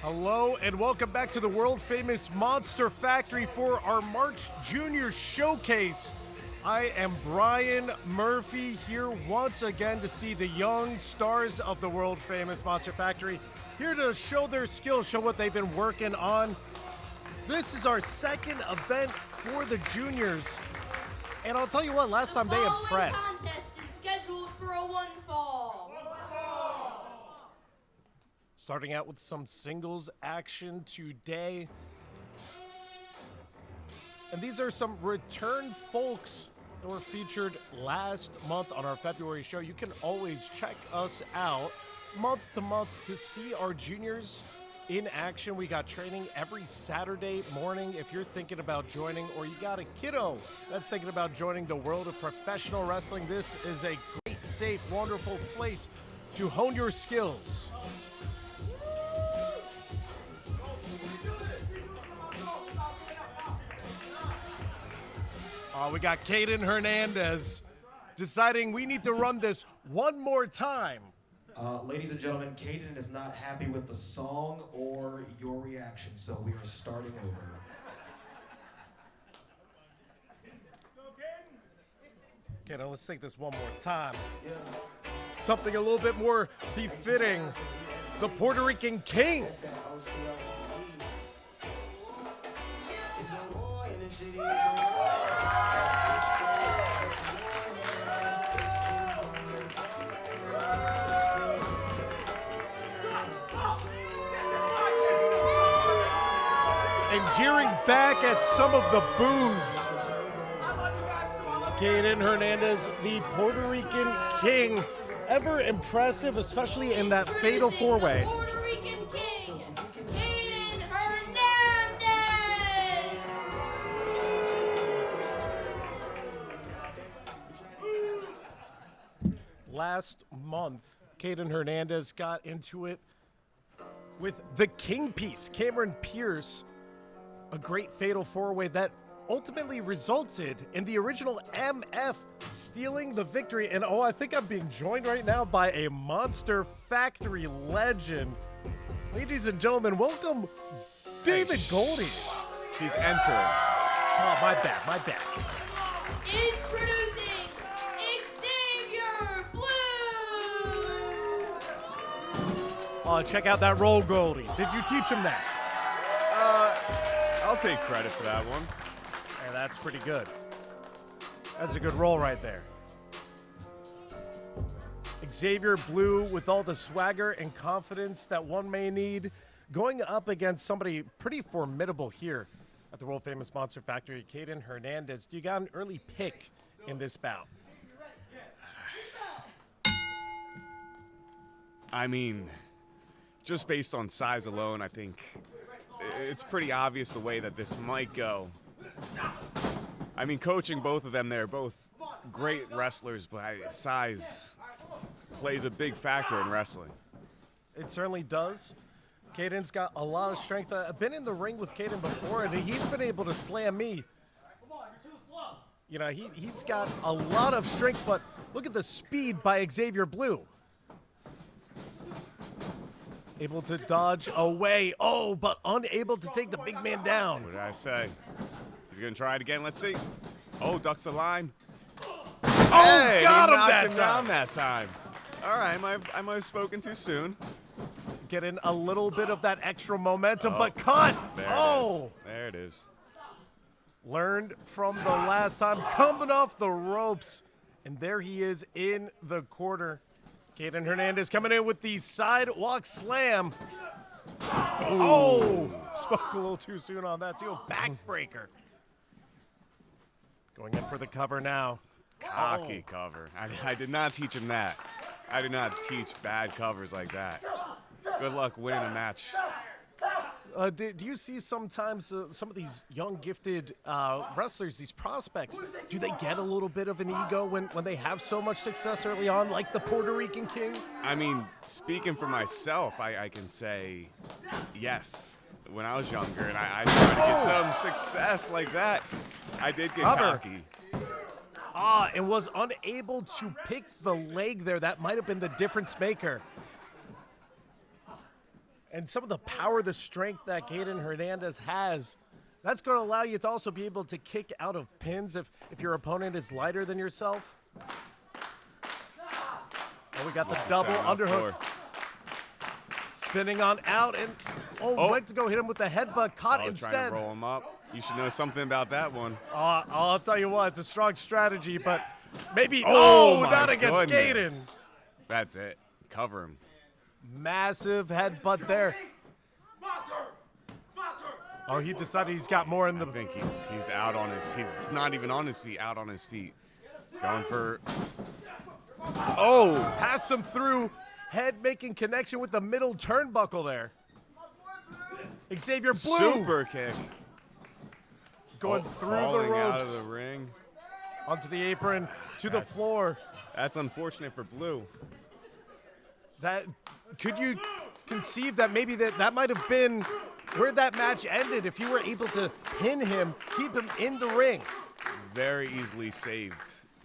Hello and welcome back to the world famous Monster Factory for our March Junior Showcase. I am Brian Murphy here once again to see the young stars of the world famous Monster Factory, here to show their skills, show what they've been working on. This is our second event for the juniors, and I'll tell you what, last time they impressed. The contest is scheduled for a one fall. Starting out with some singles action today. And these are some return folks that were featured last month on our February show. You can always check us out month to month to see our juniors in action. We got training every Saturday morning. If you're thinking about joining, or you got a kiddo that's thinking about joining the world of professional wrestling, this is a great, safe, wonderful place to hone your skills. We got Kaden Hernandez deciding we need to run this one more time. Ladies and gentlemen, Kaden is not happy with the song or your reaction, so we are starting over. Okay, now let's take this one more time. Something a little bit more befitting the Puerto Rican King. And jeering back at some of the boos. Kaden Hernandez, the Puerto Rican King. Ever impressive, especially in that fatal four-way. Puerto Rican King, Kaden Hernandez. Last month, Kaden Hernandez got into it with the King Piece, Cameron Pierce. A great fatal four-way that ultimately resulted in the original MF stealing the victory. And I think I'm being joined right now by a Monster Factory legend. Ladies and gentlemen, welcome David Goldie. He's entering. Oh, my bad. Introducing Xavier Blue. Check out that roll, Goldie. Did you teach him that? I'll take credit for that one. Yeah, that's pretty good. That's a good roll right there. Xavier Blue with all the swagger and confidence that one may need, going up against somebody pretty formidable here at the world famous Monster Factory, Kaden Hernandez. You got an early pick in this bout. I mean, just based on size alone, I think it's pretty obvious the way that this might go. I mean, coaching both of them, they're both great wrestlers, but size plays a big factor in wrestling. It certainly does. Kaden's got a lot of strength. I've been in the ring with Kaden before, and he's been able to slam me. You know, he's got a lot of strength, but look at the speed by Xavier Blue. Able to dodge away. Oh, but unable to take the big man down. What did I say? He's going to try it again. Let's see. Oh, ducks the line. Oh, Hey, got he him knocked that him time. down that time. All right, I might have spoken too soon. Getting a little bit of that extra momentum, but cut. There Oh. it is. There it is. Learned from the last time, coming off the ropes. And there he is in the corner. Kaden Hernandez coming in with the sidewalk slam. Oh, spoke a little too soon on that too. Backbreaker. Going in for the cover now. Cocky cover. I did not teach him that. I did not teach bad covers like that. Good luck winning a match. Do you see sometimes some of these young, gifted wrestlers, these prospects, do they get a little bit of an ego when they have so much success early on, like the Puerto Rican King? I mean, speaking for myself, I can say yes. When I was younger and I tried to get some success like that, I did get Cover. cocky. And was unable to pick the leg there. That might have been the difference maker. and some of the power, the strength that Caden Hernandez has, that's going to allow you to also be able to kick out of pins if your opponent is lighter than yourself. Oh, we got the double underhook. Spinning on out, and went to go hit him with the headbutt, caught instead. Trying to roll him up. You should know something about that one. I'll tell you what, it's a strong strategy, but maybe, my not against goodness. Caden. That's it. Cover him. Massive headbutt there. Oh, he decided he's got more in the... I think he's out on his... He's not even on his feet, out on his feet. Going for... Oh! Pass him through. Head making connection with the middle turnbuckle there. Xavier Blue. Super kick. Going through the falling ropes. out of the ring. Onto the apron, to the floor. That's unfortunate for Blue. Could you conceive that maybe that might have been where that match ended if you were able to pin him, keep him in the ring? Very easily saved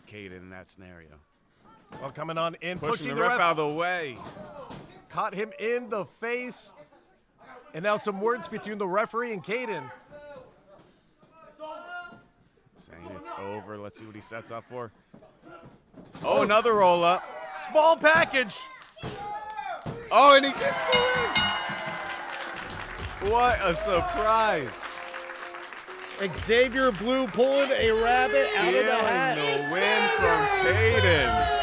Caden in that scenario. Well, coming on in, Pushing the ref out of the way. Caught him in the face. And now some words between the referee and Caden. Saying it's over. Let's see what he sets up for. Oh, another roll up. Small package. Oh, and he gets the win. What a surprise. Xavier Blue pulling a rabbit out of the hat. The win from Caden.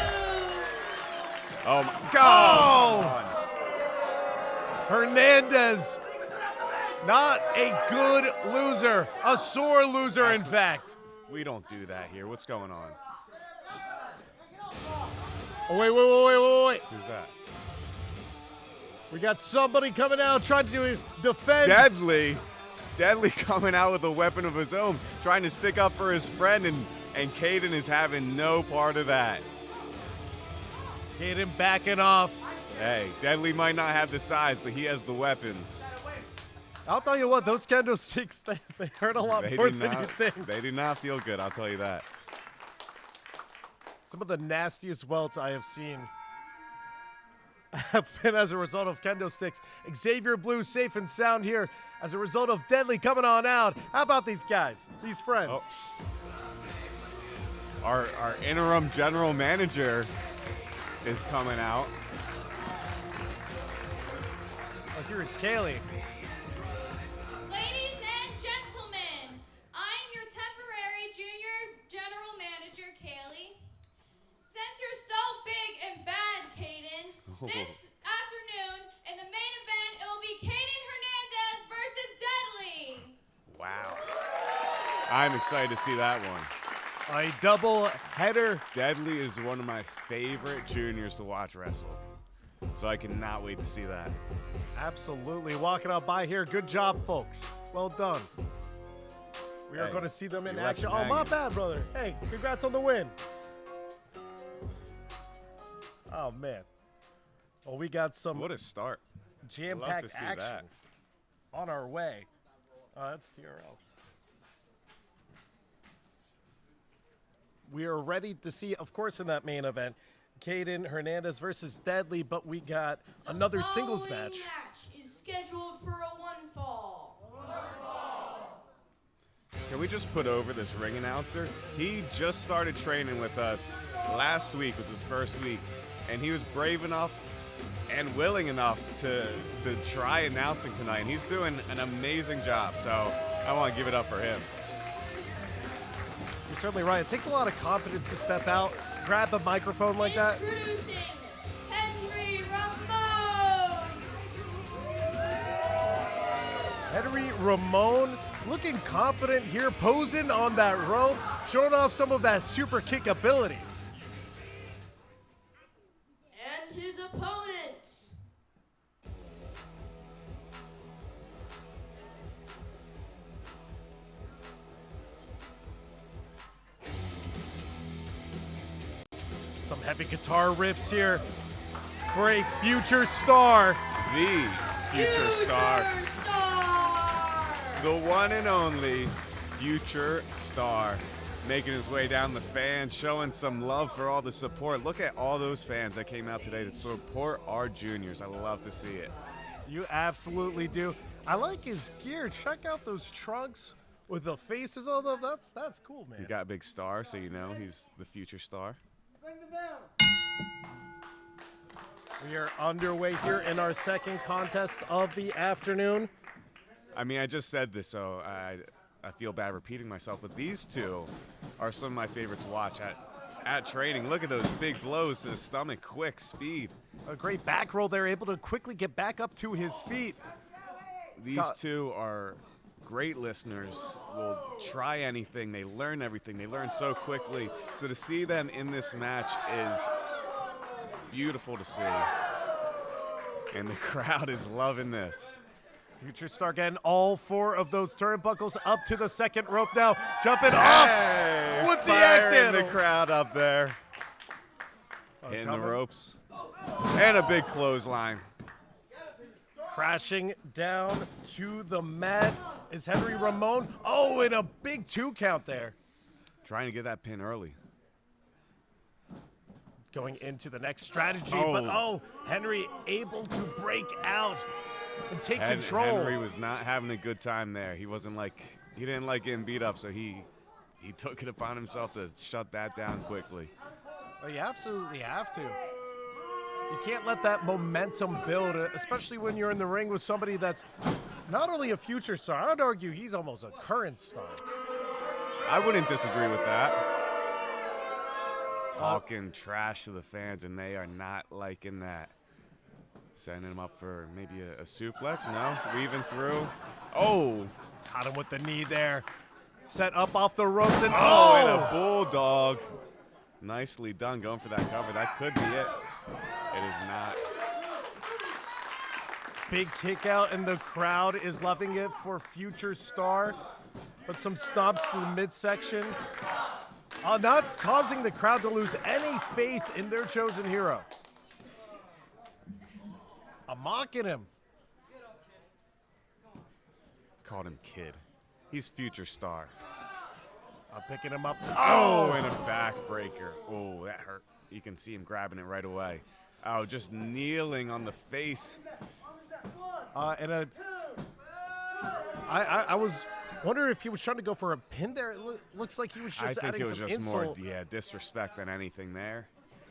Oh my God! Hernandez, not a good loser, a sore loser, in fact. We don't do that here. What's going on? Oh, wait. Who's that? We got somebody coming out trying to defend. Deadly coming out with a weapon of his own, trying to stick up for his friend, and Caden is having no part of that. Caden backing off. Hey, Deadly might not have the size, but he has the weapons. I'll tell you what, those candlesticks, they hurt a lot more than you think. They do not feel good, I'll tell you that. Some of the nastiest welts I have seen have been as a result of kendo sticks. Xavier Blue safe and sound here as a result of Deadly coming on out. How about these guys, these friends? Oh. Our interim general manager is coming out. Oh, here is Kaylee. Ladies and gentlemen, I'm your temporary junior general manager, Kaylee. Since you're so big and bad, Caden, this afternoon in the main event, it will be Caden Hernandez versus Deadly. Wow. I'm excited to see that one. A double header. Deadly is one of my favorite juniors to watch wrestle. So I cannot wait to see that. Absolutely. Walking out by here. Good job, folks. Well done. We are going to see them in action. Oh, my bad, brother. Hey, congrats on the win. Oh, man. Well, we got some What a start. jam-packed action that. on our way. Oh, that's TRL. We are ready to see, of course, in that main event, Caden Hernandez versus Deadly, but we got another singles match. The match is scheduled for a one fall. Can we just put over this ring announcer? He just started training with us. Last week was his first week, and he was brave enough and willing enough to try announcing tonight, and he's doing an amazing job, so I want to give it up for him. You're certainly right. It takes a lot of confidence to step out, grab a microphone like that. Introducing Henry Ramon. Henry Ramon looking confident here, posing on that rope, showing off some of that super kick ability. And his opponents. Some heavy guitar riffs here for a future star. The future star. Star. The one and only future star. Making his way down the fans, showing some love for all the support. Look at all those fans that came out today to support our juniors. I love to see it. You absolutely do. I like his gear. Check out those trunks with the faces on them. That's cool, man. He got a big star, so you know he's the future star. We are underway here in our second contest of the afternoon. I mean, I just said this, so I feel bad repeating myself, but these two are some of my favorite to watch at training. Look at those big blows to the stomach, quick speed. A great back roll. They're able to quickly get back up to his feet. These two are great listeners, will try anything. They learn everything. They learn so quickly. So to see them in this match is beautiful to see. And the crowd is loving this. Future Star getting all 4 of those turnbuckles up to the second rope now. Jumping Hey, off with the axe firing the handle. crowd up there. Hitting the coming. ropes. And a big clothesline. Crashing down to the mat is Henry Ramon. Oh, and a big 2 count there. Trying to get that pin early. Going into the next strategy, but Henry able to break out and take control. Henry was not having a good time there. He didn't like getting beat up, so he took it upon himself to shut that down quickly. Well, you absolutely have to. You can't let that momentum build, especially when you're in the ring with somebody that's not only a future star. I'd argue he's almost a current star. I wouldn't disagree with that. Talking trash to the fans, and they are not liking that. Setting him up for maybe a suplex. No, weaving through. Oh, Caught him with the knee there. Set up off the ropes and and a bulldog. Nicely done, going for that cover. That could be it. It is not. Big kick out, and the crowd is loving it for Future Star. But some stomps to the midsection. Not causing the crowd to lose any faith in their chosen hero. I'm mocking him. Called him kid. He's Future Star. I'm picking him up. Oh, and a backbreaker. Oh, that hurt. You can see him grabbing it right away. Oh, just kneeling on the face. I was wondering if he was trying to go for a pin there. It looks like he was I just think adding it was some just insult. more, disrespect than anything there.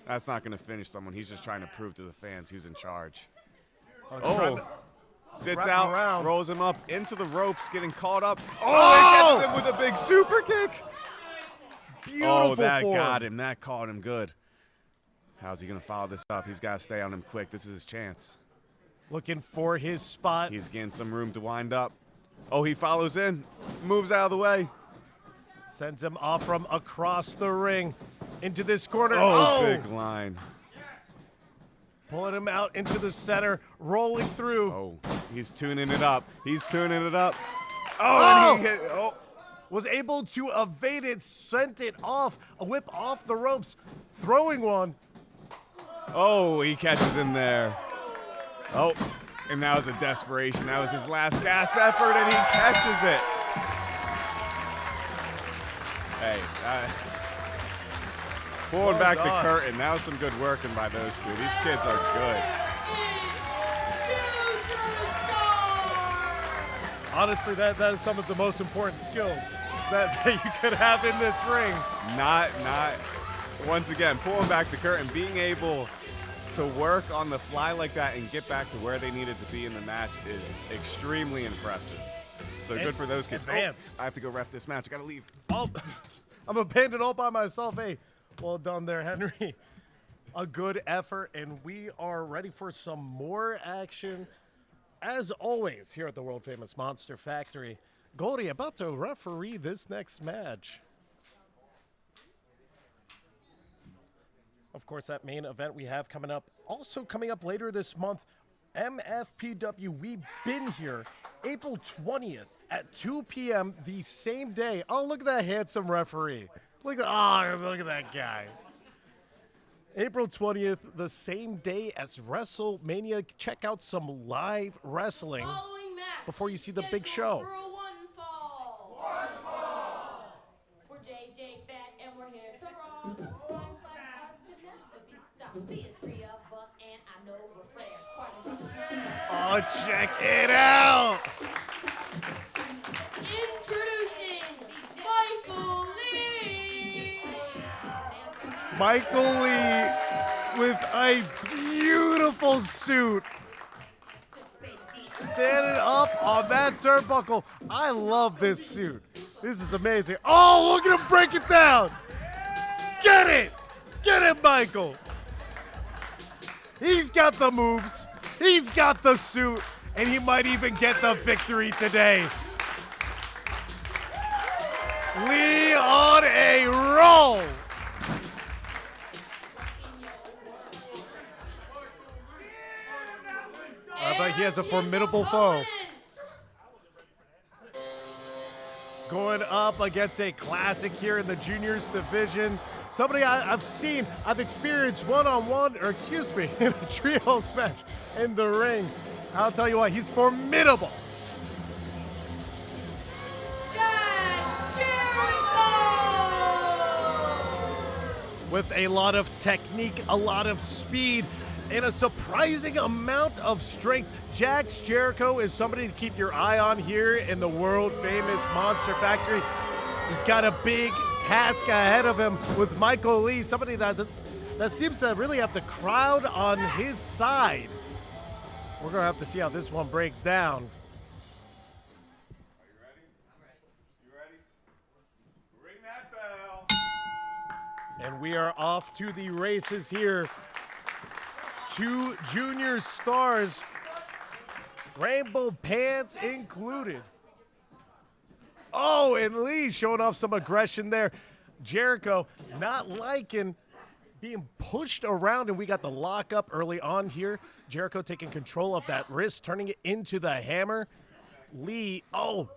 That's not going to finish someone. He's just trying to prove to the fans who's in charge. Trying to Sits wrap him out, around. rolls him up into the ropes, getting caught up. Oh, and gets him with a big super kick. Beautiful That form. got him. That caught him good. How's he going to follow this up? He's got to stay on him quick. This is his chance. Looking for his spot. He's getting some room to wind up. Oh, he follows in, moves out of the way. Sends him off from across the ring into this corner. Big line. Pulling him out into the center, rolling through. Oh, he's tuning it up. He's tuning it up. And he hit. Oh, Was able to evade it, sent it off, a whip off the ropes, throwing one. oh, he catches him there. Oh, and that was a desperation. That was his last gasp effort, and he catches it. Hey, pulling back the curtain. That was some good working by those two. These kids are good. Future Star! Honestly, that is some of the most important skills that you could have in this ring. Not, once again, pulling back the curtain, being able to work on the fly like that and get back to where they needed to be in the match is extremely impressive. So good for those kids. Advanced. I have to go ref this match. I got to leave. Oh, I'm abandoned all by myself. Hey, well done there, Henry. A good effort, and we are ready for some more action. As always, here at the world-famous Monster Factory, Goldie about to referee this next match. Of course, that main event we have coming up. Also coming up later this month, MFPW. We've been here April 20th at 2 p.m. the same day. Oh, look at that handsome referee. Look at that guy. April 20th, the same day as WrestleMania. Check out some live wrestling Following match before you see the big scheduled show. For a one fall. We're JJ Fat and we're here to rock. One fight us can never be stopped. See, it's 3 of us and I know we're fresh. Oh, check it out. Introducing Michael Lee. Michael Lee with a beautiful suit. Standing up on that turnbuckle. I love this suit. This is amazing. Oh, look at him break it down. Get it. Get it, Michael. He's got the moves. He's got the suit. And he might even get the victory today. Lee on a roll. But he has a formidable foe. Going up against a classic here in the juniors division. Somebody I've experienced one-on-one, or excuse me, in a trios match in the ring. I'll tell you what, he's formidable. Chris Jericho. With a lot of technique, a lot of speed, and a surprising amount of strength. Jax Jericho is somebody to keep your eye on here in the world-famous Monster Factory. He's got a big task ahead of him with Michael Lee, somebody that seems to really have the crowd on his side. We're going to have to see how this one breaks down. Are you ready? I'm ready. You ready? Ring that bell. And we are off to the races here. 2 junior stars, rainbow pants included. Oh, and Lee showing off some aggression there. Jericho not liking being pushed around, and we got the lockup early on here. Jericho taking control of that wrist, turning it into the hammer. Lee,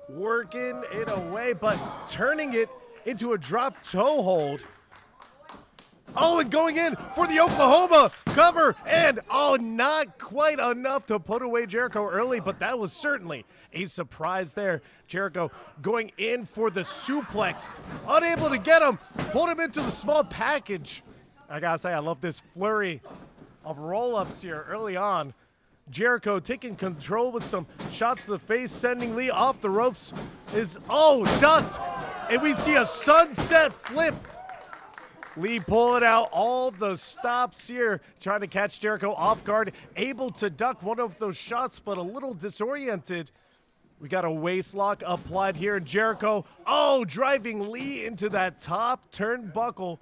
working it away, but turning it into a drop toe hold. Oh, and going in for the Oklahoma cover, and not quite enough to put away Jericho early, but that was certainly a surprise there. Jericho going in for the suplex, unable to get him, pulled him into the small package. I gotta say, I love this flurry of roll-ups here early on. Jericho taking control with some shots to the face, sending Lee off the ropes. Ducked, and we see a sunset flip. Lee pulling out all the stops here, trying to catch Jericho off guard, able to duck one of those shots, but a little disoriented. We got a waist lock applied here, and Jericho, driving Lee into that top turnbuckle.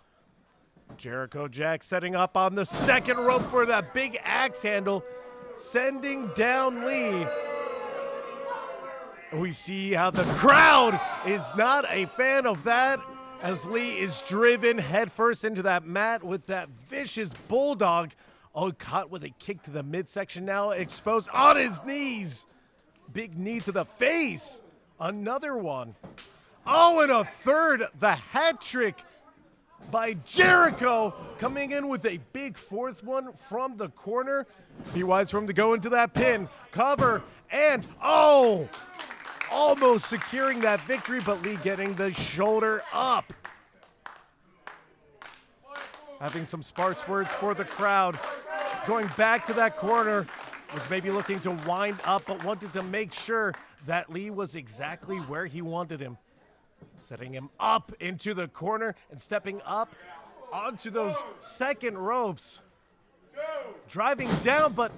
Jericho Jack setting up on the second rope for that big axe handle, sending down Lee. We see how the crowd is not a fan of that, as Lee is driven headfirst into that mat with that vicious bulldog. Caught with a kick to the midsection, now exposed on his knees. Big knee to the face. Another one. And a third, the hat trick by Jericho, coming in with a big fourth one from the corner. Be wise for him to go into that pin, cover, and almost securing that victory, but Lee getting the shoulder up. Having some sparse words for the crowd. Going back to that corner, was maybe looking to wind up, but wanted to make sure that Lee was exactly where he wanted him. Setting him up into the corner and stepping up onto those second ropes. Driving down, but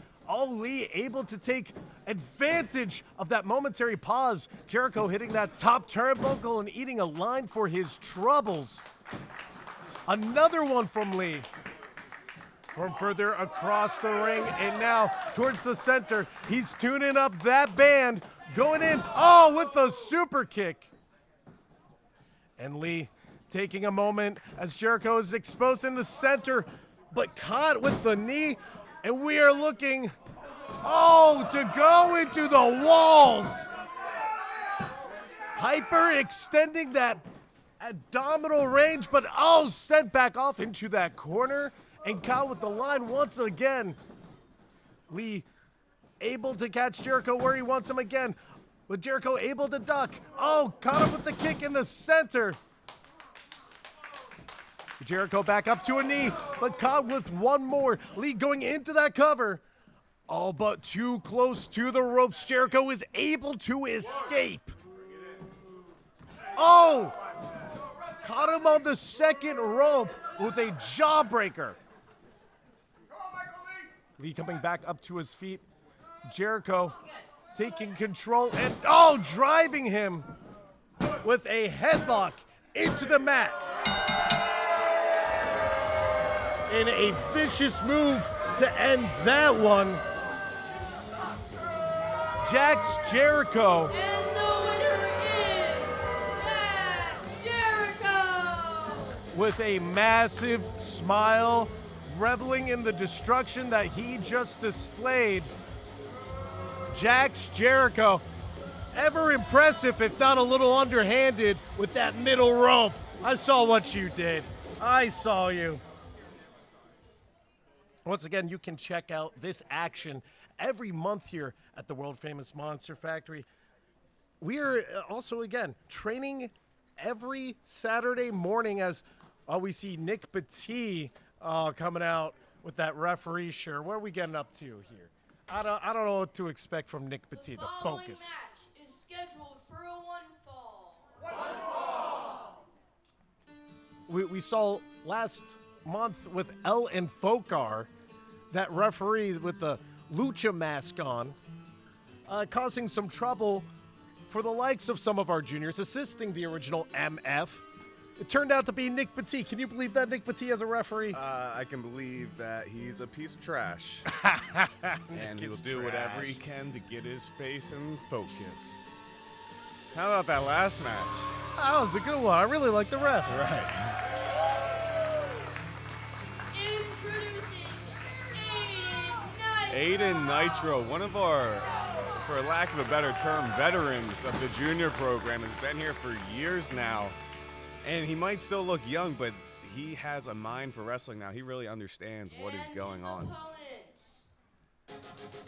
Lee able to take advantage of that momentary pause. Jericho hitting that top turnbuckle and eating a line for his troubles. Another one from Lee. From further across the ring and now towards the center. He's tuning up that band. Going in, with the super kick. And Lee taking a moment as Jericho is exposed in the center, but caught with the knee. And we are looking, to go into the walls. Hyper extending that abdominal range, but sent back off into that corner and caught with the line once again. Lee able to catch Jericho where he wants him again, with Jericho able to duck. Caught him with the kick in the center. Jericho back up to a knee, but caught with one more. Lee going into that cover. Oh, but too close to the ropes. Jericho is able to escape. Oh! Caught him on the second rope with a jawbreaker. Lee coming back up to his feet. Jericho taking control and, oh, driving him with a headlock into the mat. In a vicious move to end that one. Jax Jericho. And the winner is Jax Jericho. With a massive smile, reveling in the destruction that he just displayed. Jax Jericho, ever impressive if not a little underhanded with that middle rope. I saw what you did. I saw you. Once again, you can check out this action every month here at the world famous Monster Factory. We are also, again, training every Saturday morning as we see Nick Petit coming out with that referee shirt. What are we getting up to here? I don't know what to expect from Nick Petit. The Following focus. match is scheduled for a one fall. We saw last month with El and Fokar, that referee with the lucha mask on, causing some trouble for the likes of some of our juniors, assisting the original MF. It turned out to be Nick Petit. Can you believe that, Nick Petit, as a referee? I can believe that he's a piece of trash. And he'll is do whatever trash. he can to get his face in focus. How about that last match? That was a good one. I really like the ref. Right. Introducing Aiden Nitro. Aiden Nitro, one of our, for lack of a better term, veterans of the junior program, has been here for years now. And he might still look young, but he has a mind for wrestling now. He really understands what is And going his on. opponent.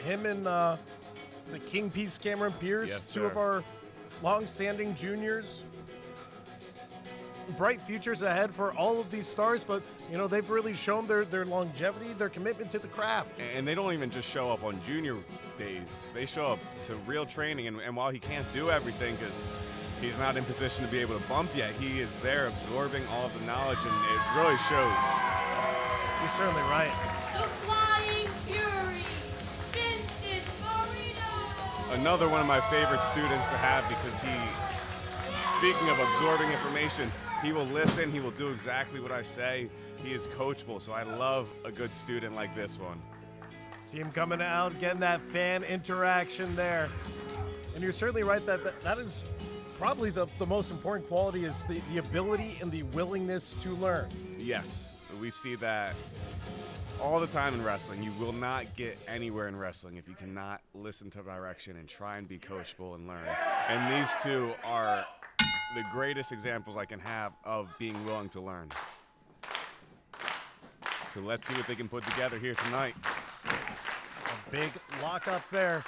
Him and the King Piece Cameron Pierce, Yes, two of sir. our long-standing juniors. Bright futures ahead for all of these stars, but you know they've really shown their longevity, their commitment to the craft. And they don't even just show up on junior days. They show up to real training. And while he can't do everything because he's not in position to be able to bump yet, he is there absorbing all of the knowledge, and it really shows. You're certainly right. The Flying Fury, Vincent Marino. Another one of my favorite students to have because he, speaking of absorbing information, he will listen, he will do exactly what I say. He is coachable, so I love a good student like this one. See him coming out, getting that fan interaction there. And you're certainly right that is probably the most important quality is the ability and the willingness to learn. Yes, we see that all the time in wrestling. You will not get anywhere in wrestling if you cannot listen to direction and try and be coachable and learn. And these two are the greatest examples I can have of being willing to learn. So let's see what they can put together here tonight. A big lock up there.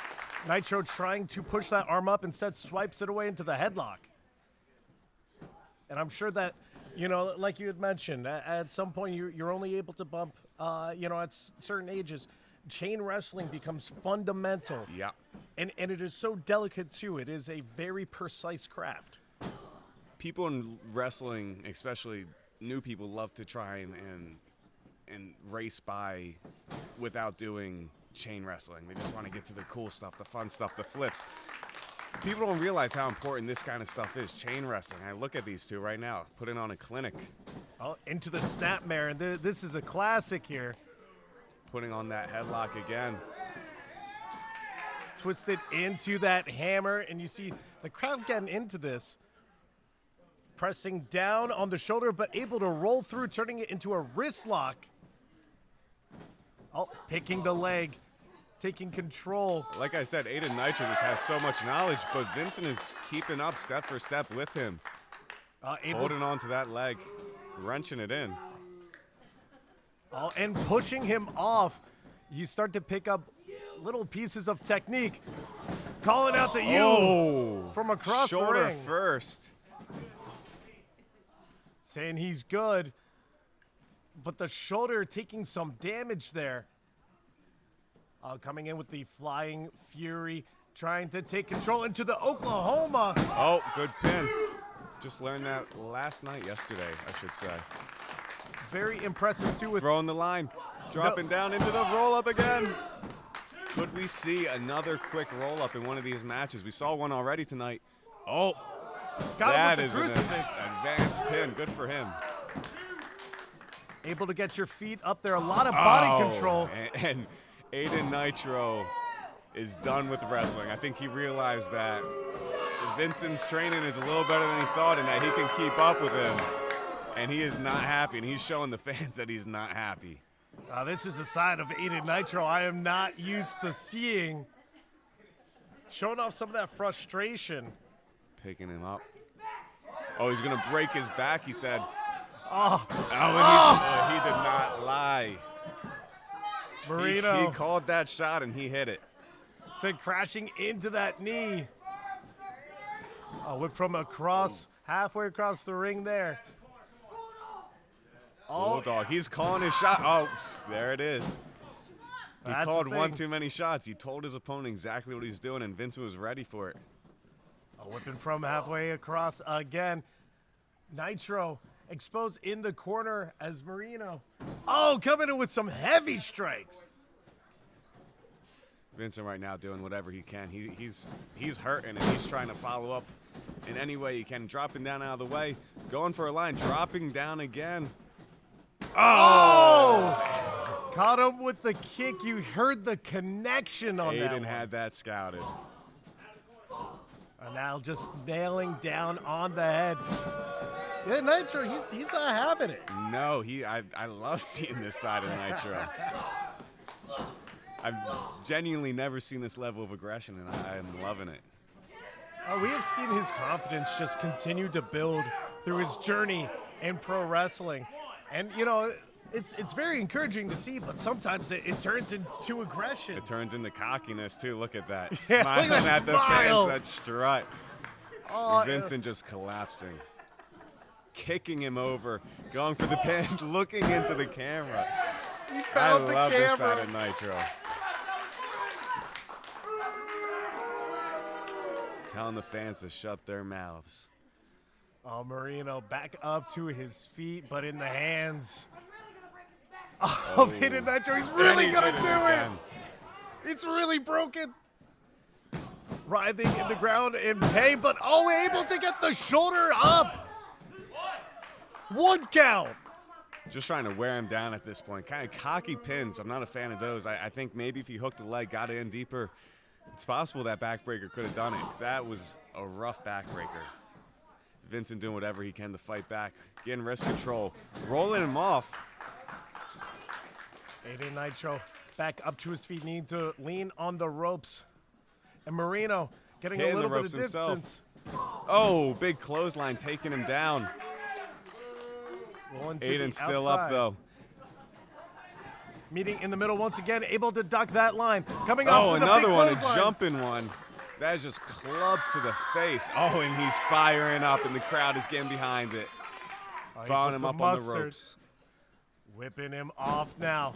Nitro trying to push that arm up, instead swipes it away into the headlock. And I'm sure that, you know, like you had mentioned, at some point you're only able to bump, you know, at certain ages. Chain wrestling becomes fundamental. Yeah. And it is so delicate too. It is a very precise craft. People in wrestling, especially new people, love to try and race by without doing chain wrestling. They just want to get to the cool stuff, the fun stuff, the flips. People don't realize how important this kind of stuff is, chain wrestling. I look at these two right now, putting on a clinic, Oh, into the snapmare, and this is a classic here. putting on that headlock again. Twisted into that hammer, and you see the crowd getting into this. Pressing down on the shoulder, but able to roll through, turning it into a wrist lock. Oh, picking the leg, taking control. Like I said, Aiden Nitro just has so much knowledge, but Vincent is keeping up step for step with him. Able, Holding on to that leg, wrenching it in. and pushing him off. You start to pick up little pieces of technique. Calling out to you Oh, from across the shoulder ring. first. Saying he's good, but the shoulder taking some damage there. Coming in with the Flying Fury, trying to take control into the Oklahoma. Oh, good pin. Just learned that yesterday, I should say. Very impressive, too, with Throwing the line, dropping down into the roll-up again. Could we see another quick roll-up in one of these matches? We saw one already tonight. Oh, got that him is with an the crucifix. advanced pin. Good for him. Able to get your feet up there. A lot of body Oh, control. And Aiden Nitro is done with wrestling. I think he realized that Vincent's training is a little better than he thought and that he can keep up with him. And he is not happy, and he's showing the fans that he's not happy. This is a side of Aiden Nitro I am not used to seeing. Showing off some of that frustration. Picking him up. Oh, he's going to break his back, he said. Oh, And he did not lie. Marino He called that shot, and he hit it. sent crashing into that knee. A whip from across, halfway across the ring there. Bulldog, he's calling his shot. Oh, there it is. He That's called the one thing. too many shots. He told his opponent exactly what he's doing, and Vincent was ready for it. A whipping from halfway across again. Nitro exposed in the corner as Marino. Oh, coming in with some heavy strikes. Vincent right now doing whatever he can. He's hurting, and he's trying to follow up in any way he can. Dropping down out of the way, going for a line, dropping down again. Oh! Caught him with the kick. You heard the connection on that Aiden one. had that scouted. And now just nailing down on the head. Yeah, Nitro, he's not having it. No, I love seeing this side of Nitro. I've genuinely never seen this level of aggression, and I am loving it. We have seen his confidence just continue to build through his journey in pro wrestling. And, you know, it's very encouraging to see, but sometimes it turns into aggression. It turns into cockiness, too. Look at that. Yeah, look Smiling at that at the smile. fans, that strut. Oh, And Vincent just collapsing. Kicking him over, going for the pin, looking into the camera. he I found the love this camera. side of Nitro. Telling the fans to shut their mouths. Oh, Marino back up to his feet, but in the hands of Hidden Nitro. He's really And he going to did do it. again. It's really broken. Writhing in the ground in pain, but able to get the shoulder up. 1 count. Just trying to wear him down at this point. Kind of cocky pins. I'm not a fan of those. I think maybe if he hooked the leg, got it in deeper, it's possible that backbreaker could have done it, because that was a rough backbreaker. Vincent doing whatever he can to fight back, getting wrist control, rolling him off. Aiden Nitro back up to his feet, needing to lean on the ropes. And Marino getting Hitting a the little bit of ropes himself. distance. Oh, big clothesline taking him down. Rolling to Aiden's the still up, outside. though. Meeting in the middle once again, able to duck that line. Coming off Oh, with another a big one, a clothesline. jumping one. That is just clubbed to the face. Oh, and he's firing up, and the crowd is getting behind it. Oh, he Following puts him some up on the mustard. ropes. Whipping him off now.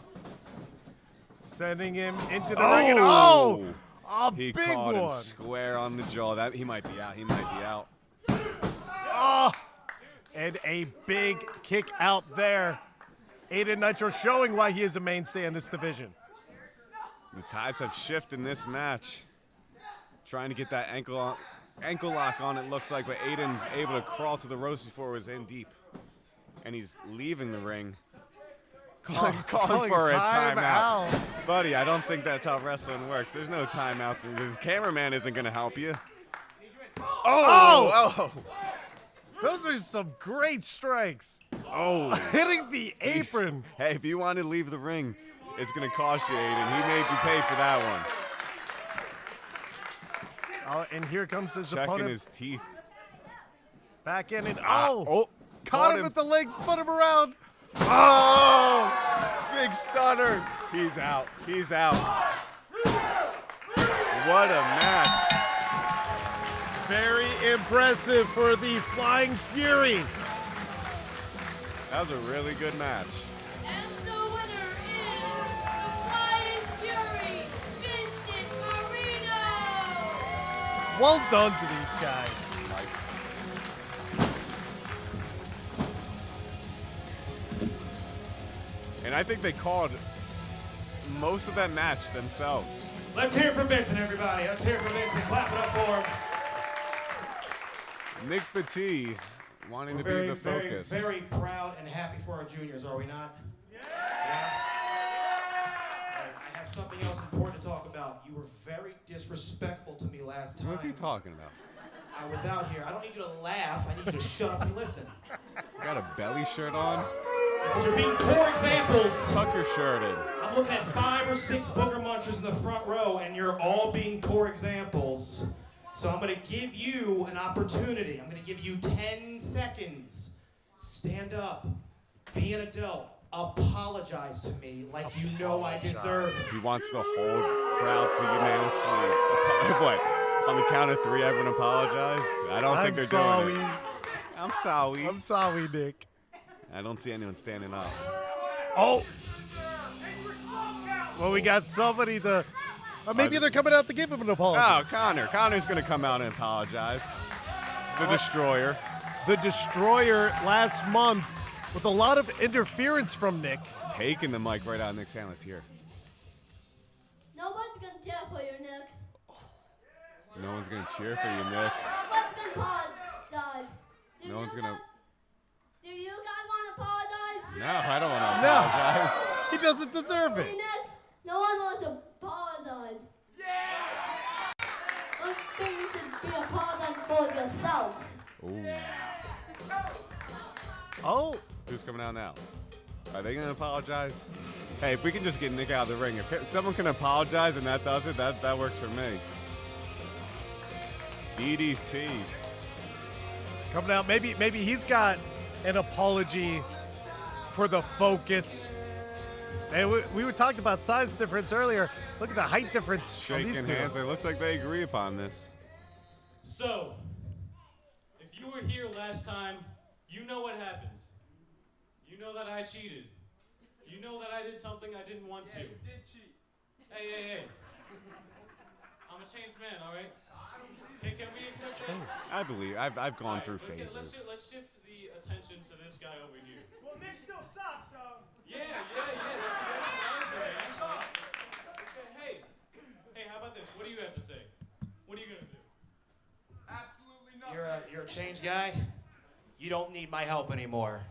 Sending him into the ring. And oh! A He big caught him one. square on the jaw. That he might be out. He might be out. Oh! And a big kick out there. Aiden Nitro showing why he is a mainstay in this division. The tides have shifted in this match. Trying to get that ankle lock on, it looks like, but Aiden able to crawl to the ropes before it was in deep. And he's leaving the ring. Calling for a timeout. Buddy, I don't think that's how wrestling works. There's no timeouts. The cameraman isn't going to help you. Oh! Those are some great strikes. Oh! Hitting the apron. Hey, if you want to leave the ring, it's going to cost you, Aiden. He made you pay for that one. And here comes his Checking opponent his teeth. back in and Oh! caught him with the leg, spun him around. Oh! Big stunner. He's out. He's out. What a match. Very impressive for the Flying Fury. That was a really good match. And the winner is the Flying Fury, Well done to these guys. And I think they called most of that match themselves. Let's hear it for Vincent, everybody. Let's hear it for Vincent. Clap it up for him. Nick Petit wanting We're to very, be the focus. Very, very proud and happy for our juniors, are we not? Yeah. I have something else important to talk about. You were very disrespectful to me last time. What's he talking about? I was out here. I don't need you to laugh. I need you to shut up and listen. Got a belly shirt on? Because you're being poor examples. Tucker shirted. I'm looking at 5 or 6 booger munchers in the front row, and you're all being poor examples. So I'm going to give you an opportunity. I'm going to give you 10 seconds. Stand up. Be an adult. Apologize to me like you know I deserve it. He wants the whole crowd to unanimously. What? On the count of 3, everyone apologize? I don't think they're doing it. I'm sorry. I'm sorry, Nick. I don't see anyone standing up. Oh. Well, we got somebody to. Maybe they're coming out to give him an apology. Oh, Connor. Connor's going to come out and apologize. The Destroyer. The Destroyer last month with a lot of interference from Nick. Taking the mic right out of Nick's hand. Let's hear. Nobody's gonna cheer for you, Nick. No one's going to cheer for you, Nick. Nobody's gonna apologize. No one's going to. Do you guys want to apologize? No, I don't want to apologize. He doesn't deserve it. Nick, no one wants to apologize. Yeah! I think you should be apologizing for yourself. Ooh. Oh. Who's coming out now? Are they going to apologize? Hey, if we can just get Nick out of the ring. If someone can apologize and that does it, that works for me. DDT. Coming out. Maybe he's got an apology for the focus. And we were talking about size difference earlier. Look at the height difference. Shaking these two. hands. It looks like they agree upon this. So, if you were here last time, you know what happened. You know that I cheated. You know that I did something I didn't want to. You did cheat. Hey. I'm a changed man, all right? Can we accept that? I believe. I've gone through Okay, phases. let's shift the attention to this guy over here. Well, Nick still sucks, so. Yeah. That's exactly what I was saying, actually. Hey, how about this? What do you have to say? What are you gonna do? Absolutely nothing. You're a changed guy? You don't need my help anymore.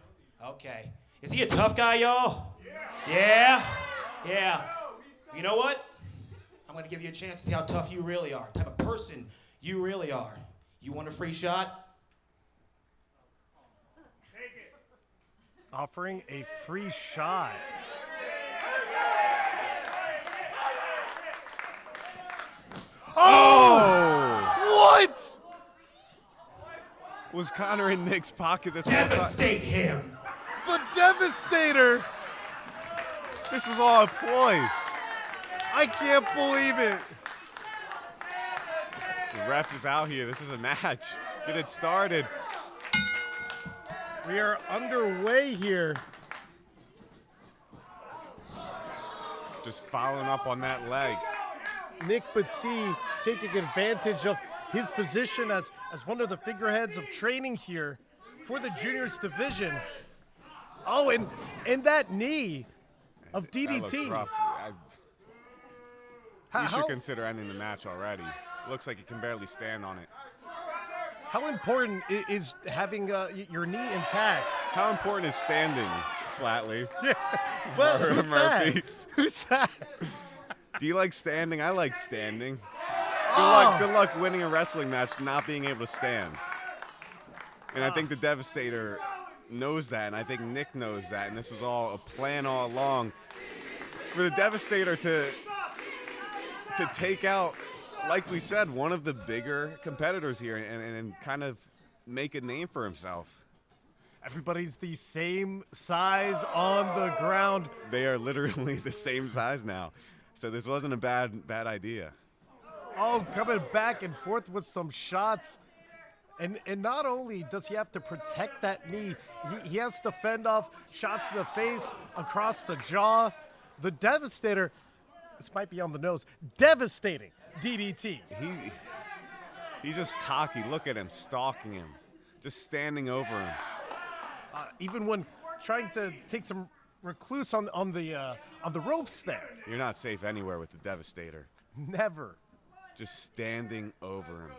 Okay. Is he a tough guy, y'all? Yeah? You know what? I'm going to give you a chance to see how tough you really are, type of person you really are. You want a free shot? Take it. Offering a free shot. Oh! What? Was Connor in Nick's pocket this whole time? Devastate him! The Devastator. This was all a ploy. I can't believe it. The ref is out here. This is a match. Get it started. We are underway here. Just following up on that leg. Nick Petit taking advantage of his position as one of the figureheads of training here for the juniors division. Oh, and that knee of That looks DDT. rough. You should consider ending the match already. Looks like you can barely stand on it. How important is having your knee intact? How important is standing flatly? Well, who's Murphy. that? Who's that? Do you like standing? I like standing. Oh. Good luck winning a wrestling match not being able to stand. And I think the Devastator knows that, and I think Nick knows that, and this was all a plan all along for the Devastator to take out, like we said, one of the bigger competitors here and kind of make a name for himself. Everybody's the same size on the ground. They are literally the same size now, so this wasn't a bad idea. Oh, coming back and forth with some shots. And not only does he have to protect that knee, he has to fend off shots to the face, across the jaw. The Devastator, this might be on the nose, devastating DDT. He's just cocky. Look at him, stalking him, just standing over him. Even when trying to take some recluse on the ropes there. You're not safe anywhere with the Devastator. Never. Just standing over him.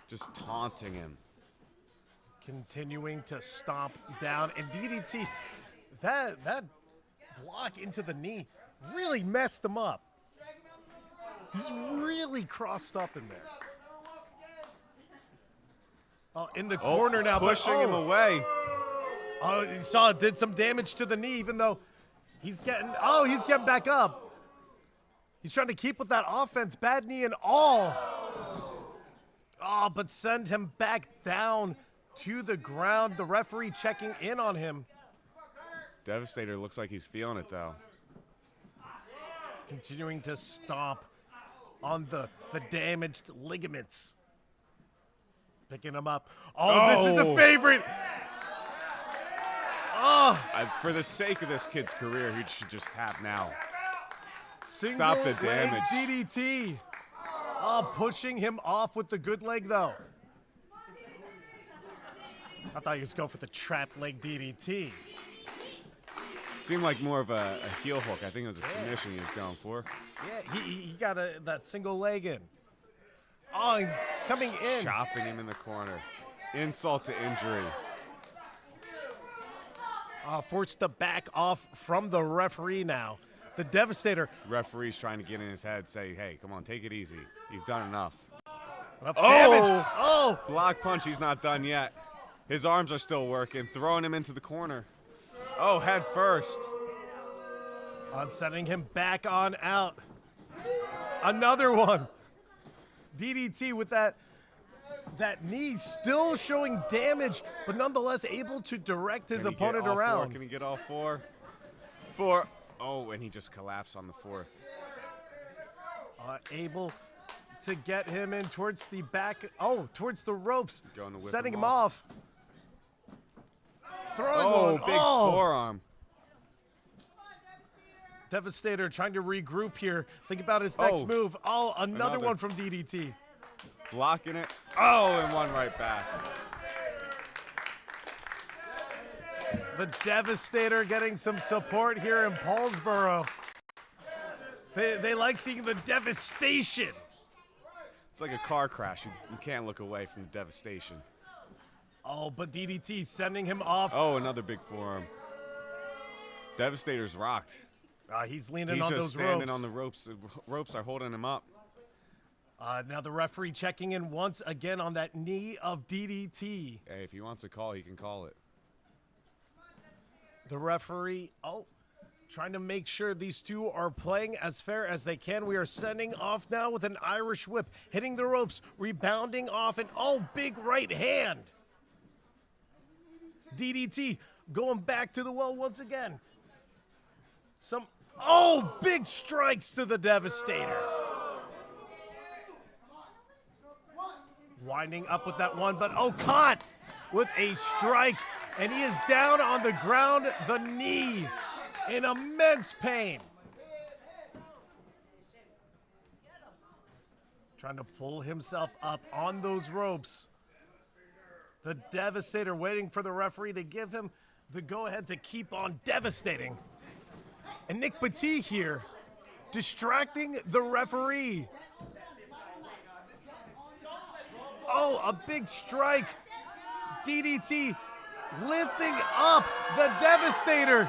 Just taunting him. Continuing to stomp down, and DDT, that block into the knee really messed him up. He's really crossed up in there. Oh, in the corner now, pushing him away. Oh, you saw it did some damage to the knee, even though he's getting back up. He's trying to keep with that offense, bad knee and all. Oh, but send him back down to the ground. The referee checking in on him. Devastator looks like he's feeling it, though. Continuing to stomp on the damaged ligaments. Picking him up. Oh, this is the favorite. Oh, For the sake of this kid's career, he should just tap now. single Stop the leg damage. DDT. Oh, pushing him off with the good leg, though. I thought he was going for the trap leg DDT. Seemed like more of a heel hook. I think it was a submission he was going for. Yeah, he got that single leg in. Oh, and coming in. Chopping him in the corner. Insult to injury. Forced to back off from the referee now. The Devastator. Referee's trying to get in his head, say, hey, come on, take it easy. You've done enough. Enough damage. Oh! Block punch, he's not done yet. His arms are still working, throwing him into the corner. Oh, head first. On sending him back on out. Another one. DDT with that knee still showing damage, but nonetheless able to direct his Can he get opponent all around. Four? Can he get all four? Four. Oh, and he just collapsed on the fourth. Able to get him in towards the back. Oh, towards the ropes. Going to whip setting him him off. Throwing Oh, one. big forearm. Devastator trying to regroup here. Think about his next Oh. move. Oh, another Another. one from DDT. Blocking it. Oh, and one right back. The Devastator getting some support here in Paulsboro. They like seeing the devastation. It's like a car crash. You can't look away from the devastation. Oh, but DDT sending him off. Oh, another big forearm. Devastator's rocked. He's leaning He's on just those standing ropes. on the ropes. The ropes are holding him up. Now the referee checking in once again on that knee of DDT. Hey, if he wants to call, he can call it. The referee, trying to make sure these two are playing as fair as they can. We are sending off now with an Irish whip, hitting the ropes, rebounding off, and big right hand. DDT going back to the well once again. Big strikes to the Devastator. Winding up with that one, but caught with a strike, and he is down on the ground, the knee, in immense pain. Trying to pull himself up on those ropes. The Devastator waiting for the referee to give him the go-ahead to keep on devastating. And Nick Petit here, distracting the referee. Oh, a big strike. DDT lifting up the Devastator,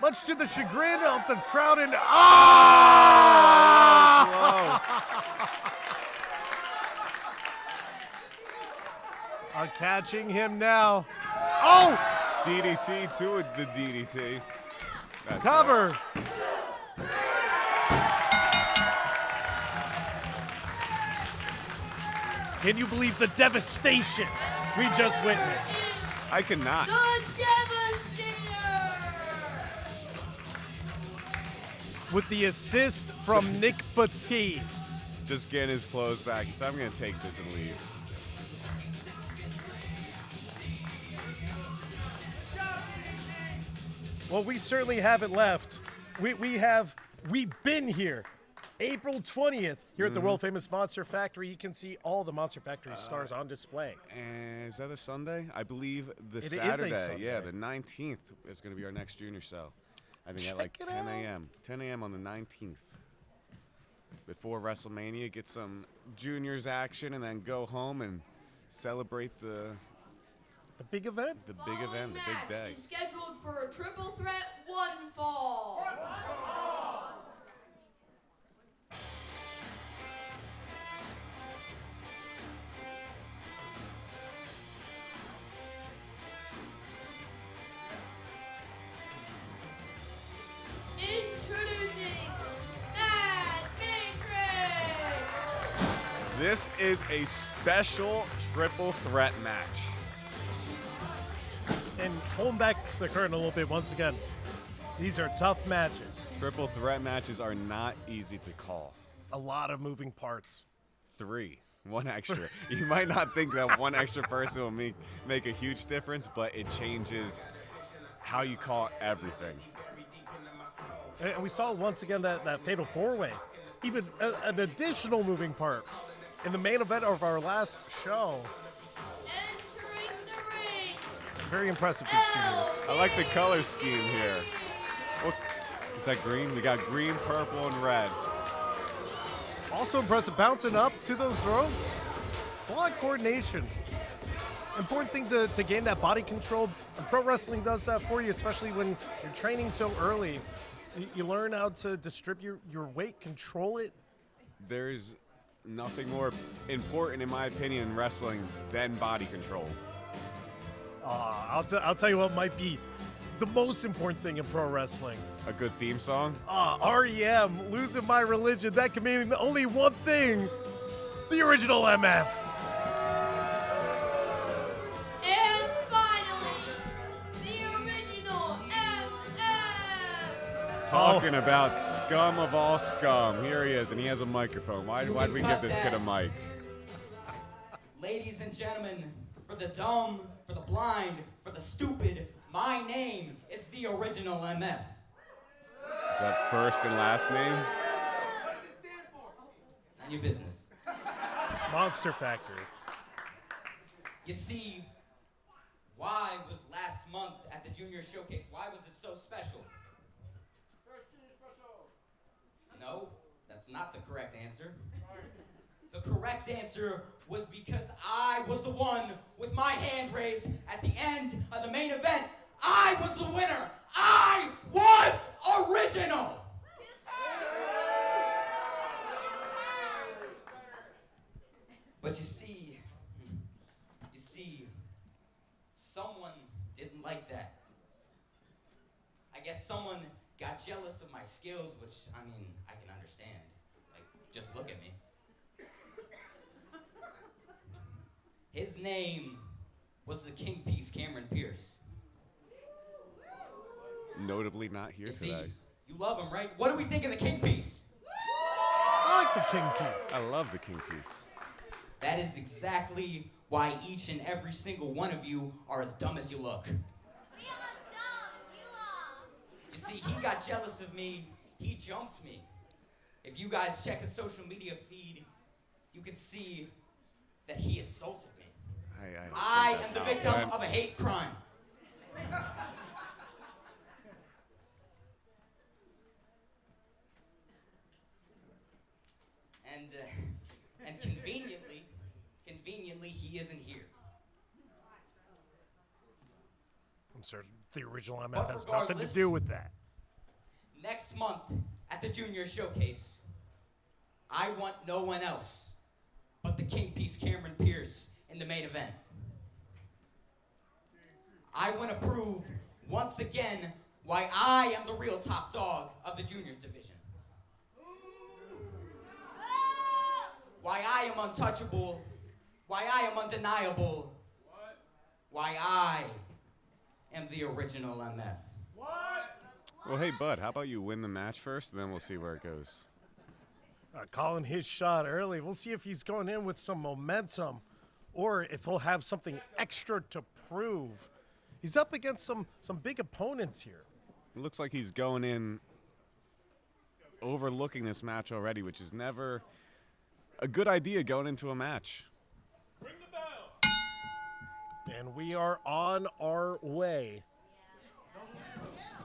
much to the chagrin of the crowd. And catching him now. Oh! DDT to the DDT. That's Cover. Right. Can you believe the devastation we just witnessed? I cannot. The Devastator! With the assist from Nick Petit. Just getting his clothes back. He said, I'm going to take this and leave. Well, we certainly haven't left. We've been here. April 20th, here at the world famous Monster Factory, you can see all the Monster Factory stars on display. And is that a Sunday? I believe the It is a Saturday. Yeah, Sunday. the 19th is going to be our next junior show. I think at like Check it 10 out. a.m. 10 a.m. on the 19th. Before WrestleMania, get some juniors action and then go home and celebrate the The big event? big Following event, the match big day. is scheduled for a triple threat one fall. Introducing Mad Matrix. This is a special triple threat match. And pulling back the curtain a little bit once again, these are tough matches. Triple threat matches are not easy to call. A lot of moving parts. 3, 1 extra. You might not think that one extra person will make a huge difference, but it changes how you call everything. And we saw once again that fatal four-way. Even an additional moving part. In the main event of our last show, Entering the ring. very impressive, these juniors. I like the color scheme here. What, is that green? We got green, purple, and red. Also impressive, bouncing up to those ropes. A lot of coordination. Important thing to gain that body control. And pro wrestling does that for you, especially when you're training so early. You learn how to distribute your weight, control it. There's nothing more important, in my opinion, in wrestling than body control. I'll tell you what might be the most important thing in pro wrestling. A good theme song? REM, Losing My Religion. That can mean only one thing. The original MF. And finally, the original MF. Talking about scum of all scum. Here he is, and he has a microphone. Why'd we give this kid a mic? Ladies and gentlemen, for the dumb, for the blind, for the stupid, my name is the original MF. Is that first and last name? None of your business. Monster Factory. You see, why was last month at the Junior Showcase, why was it so special? No, that's not the correct answer. The correct answer was because I was the one with my hand raised at the end of the main event. I was the winner. I was original. But you see, someone didn't like that. I guess someone got jealous of my skills, which, I mean, I can understand. Like, just look at me. His name was the King Piece, Cameron Pierce. Notably not here You see, today. you love him, right? What do we think of the King Piece? I like the King Piece. I love the King Piece. That is exactly why each and every single one of you are as dumb as you look. We are dumb. You are. You see, he got jealous of me. He jumped me. If you guys check his social media feed, you can see that he assaulted me. I I am the victim of a hate crime. And conveniently, he isn't here. I'm certain the original MF But has nothing to regardless- do with that. Next month at the Junior Showcase, I want no one else but the King Piece, Cameron Pierce, in the main event. I want to prove once again why I am the real top dog of the juniors division. Why I am untouchable, why I am undeniable, why I am the original MF. Well, hey, bud, how about you win the match first, and then we'll see where it goes. Calling his shot early. We'll see if he's going in with some momentum or if he'll have something extra to prove. He's up against some big opponents here. It looks like he's going in overlooking this match already, which is never a good idea going into a match. Ring the bell. And we are on our way.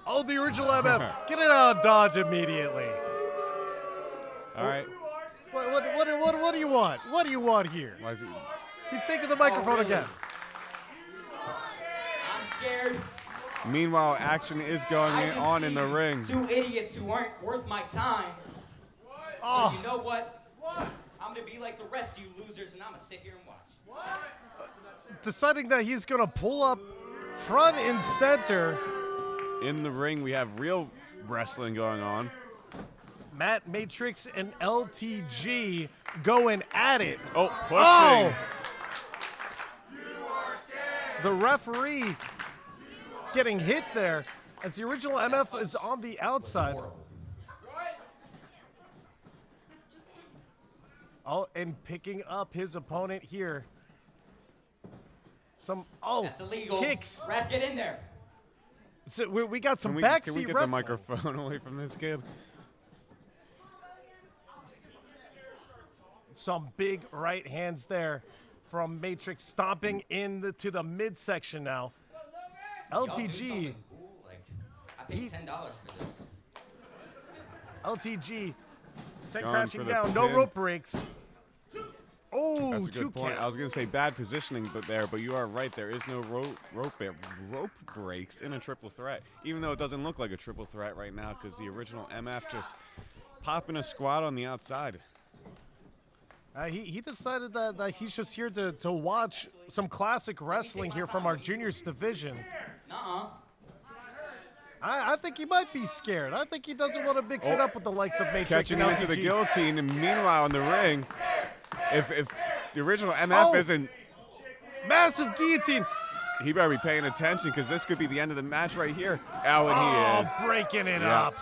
Oh, the original MF. Get it out of Dodge immediately. All right. What do you want? What do you want here? Why is he? He's taking the microphone really? again. I'm scared. Meanwhile, action is going I just on in the seen ring. 2 idiots who aren't worth my time. Oh. So you know what? I'm gonna be like the rest of you losers, and I'm gonna sit here and watch. Deciding that he's going to pull up front and center. In the ring, we have real wrestling going on. Matt Matrix and LTG going at it. Oh, pushing. Oh! The referee getting hit there as the original MF is on the outside. Oh, and picking up his opponent here. That's illegal. Kicks. Ref, get in there. So we got some Can we backseat get wrestling. the microphone away from this kid? Some big right hands there from Matrix, stomping to the midsection now. Y'all do LTG, something cool. Like, I paid $10 for this. LTG, sent Going crashing for the down, no pin. rope breaks. Oh, That's a two good point. count. I was going to say bad positioning, but you are right. There is no rope breaks in a triple threat, even though it doesn't look like a triple threat right now because the original MF just popping a squat on the outside. He decided that he's just here to watch some classic wrestling here from our juniors division. Nuh-uh. I think he might be scared. I think he doesn't want to mix it up with the likes of Matrix Catching and him into the LTG. guillotine, and meanwhile in the ring, if the original MF Oh. isn't, Massive guillotine. he better be paying attention because this could be the end of the match right here. Oh, and he is. Breaking it Yeah. up.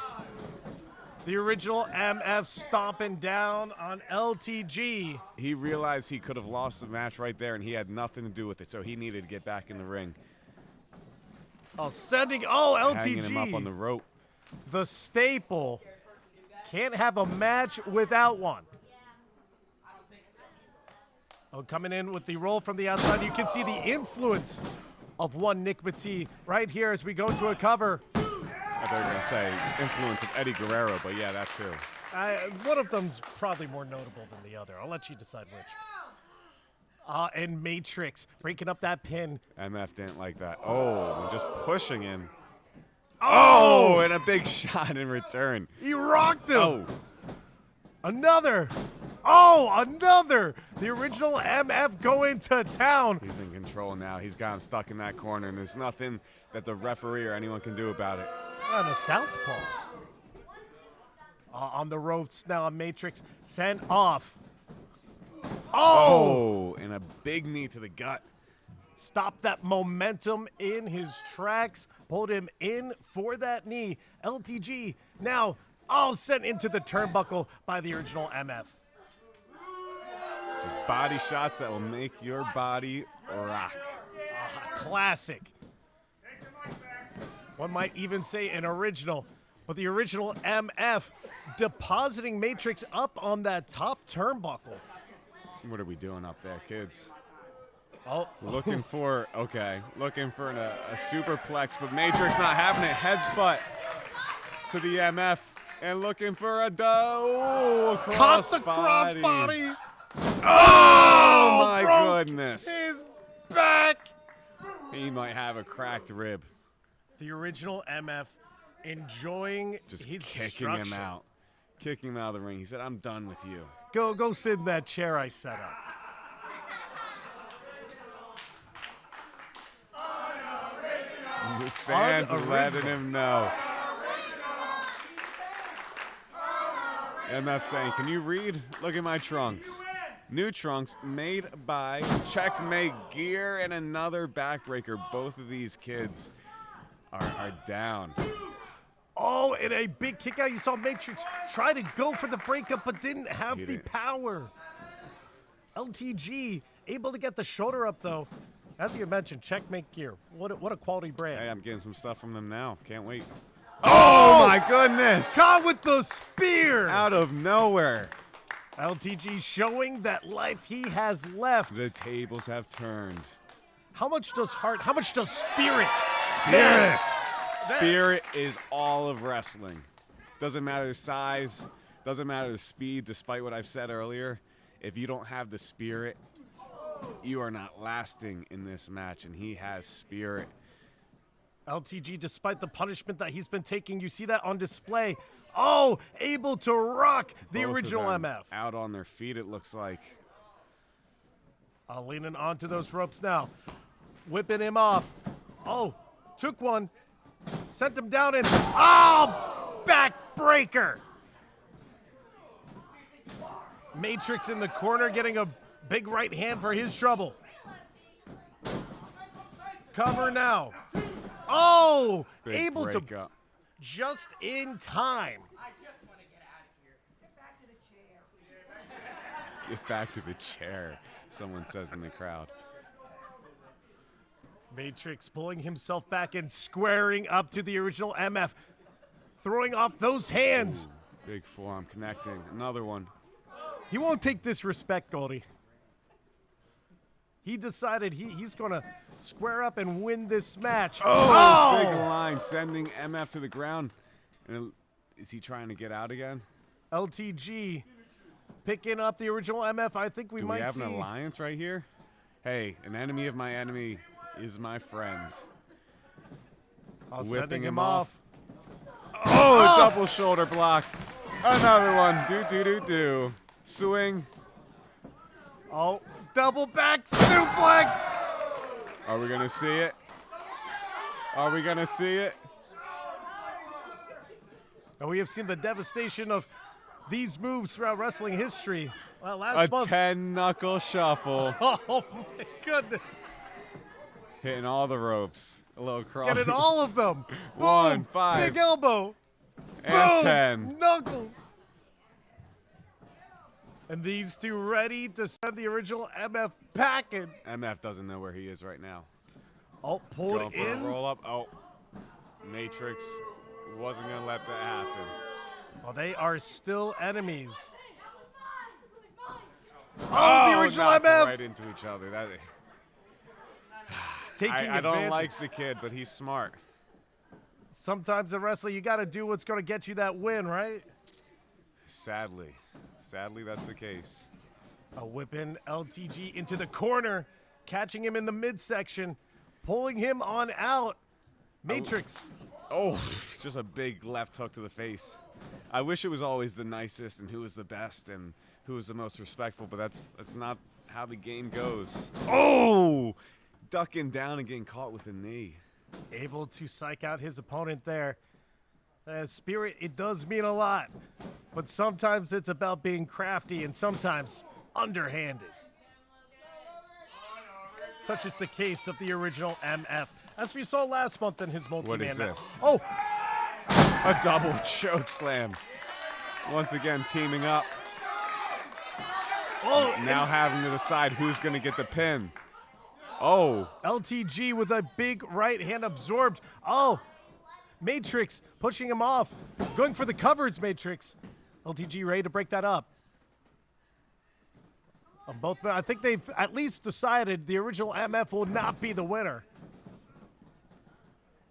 The original MF stomping down on LTG. He realized he could have lost the match right there, and he had nothing to do with it, so he needed to get back in the ring. Hanging Hanging him up on the LTG, rope. the staple. Can't have a match without one. Oh, coming in with the roll from the outside. You can see the influence of one Nick Matee right here as we go to a cover. I thought you were going to say influence of Eddie Guerrero, but yeah, that too. One of them's probably more notable than the other. I'll let you decide which. And Matrix breaking up that pin. MF didn't like that. Oh, and just pushing him. Oh, and a big shot in return. He rocked him. Oh, Another. Oh, another. The original MF going to town. he's in control now. He's got him stuck in that corner, and there's nothing that the referee or anyone can do about it. On a southpaw. On the ropes now, Matrix sent off. Oh, and a big knee to the gut. Stopped that momentum in his tracks. Pulled him in for that knee. LTG now sent into the turnbuckle by the original MF. Just body shots that will make your body rock. Classic. One might even say an original. But the original MF depositing Matrix up on that top turnbuckle. What are we doing up there, kids? Oh, Looking for a superplex, but Matrix not having it. Headbutt to the MF and looking for a caught cross the crossbody. Oh my broke goodness. His back. He might have a cracked rib. The original MF enjoying Just his kicking him destruction. out. Kicking him out of the ring. He said, I'm done with you. Go sit in that chair I set up. The fans are letting Unoriginal. him know. MF saying, can you read? Look at my trunks. New trunks made by Checkmate Gear and another backbreaker. Both of these kids are down. Oh, and a big kick out. You saw Matrix try to go for the breakup, but didn't have He the didn't. power. LTG able to get the shoulder up, though. As you mentioned, Checkmate Gear. What a quality brand. Hey, I'm getting some stuff from them now. Can't wait. Oh my goodness! Caught with the spear. Out of nowhere. LTG showing that life he has left. The tables have turned. How much does spirit? Spirit! Spirit is all of wrestling. Doesn't matter the size, doesn't matter the speed, despite what I've said earlier. If you don't have the spirit, you are not lasting in this match, and he has spirit. LTG, despite the punishment that he's been taking, you see that on display. Oh, able to rock the Both of original them MF. out on their feet, it looks like. Leaning onto those ropes now. Whipping him off. Oh, took one. Sent him down and, oh, backbreaker. Matrix in the corner getting a big right hand for his trouble. Cover now. Oh, Big able to breakup. just in time. I just want to get out of here. Get back to the chair. Get back to the chair, someone says in the crowd. Matrix pulling himself back and squaring up to the original MF. Throwing off those hands. Ooh, big forearm connecting. Another one. He won't take disrespect, Goldie. He decided he's going to square up and win this match. Oh, big line, sending MF to the ground. And is he trying to get out again? LTG picking up the original MF. I think we Do might we have see. an alliance right here? Hey, an enemy of my enemy is my friend. Sending him off. Oh, double shoulder block. Another one. Do. Swing. Oh, double back suplex. Are we going to see it? Are we going to see it? And we have seen the devastation of these moves throughout wrestling history. Well, last A month. 10-knuckle shuffle. Oh, my goodness. Hitting all the ropes. A little cross. Getting all of them. One, Boom. 5. Big elbow. And Boom. 10. Knuckles. And these two ready to send the original MF packing. MF doesn't know where he is right now. Oh, pulled Going for in. a roll up. Oh, Matrix wasn't going to let that happen. Well, they are still enemies. Oh, the original knocked MF. right into each other. That, Taking I don't advantage. like the kid, but he's smart. Sometimes in wrestling, you got to do what's going to get you that win, right? Sadly, that's the case. A whipping LTG into the corner, catching him in the midsection, pulling him on out. Matrix. Oh, just a big left hook to the face. I wish it was always the nicest and who was the best and who was the most respectful, but that's not how the game goes. Oh, ducking down and getting caught with a knee. Able to psych out his opponent there. Spirit, it does mean a lot, but sometimes it's about being crafty and sometimes underhanded. Such is the case of the original MF, as we saw last month in his multi-man What is match. this? Oh, A double choke slam. Once again, teaming up. oh, Now having to decide who's going to get the pin. Oh, LTG with a big right hand absorbed. Oh, Matrix pushing him off. Going for the covers, Matrix. LTG ready to break that up. On both, I think they've at least decided the original MF will not be the winner.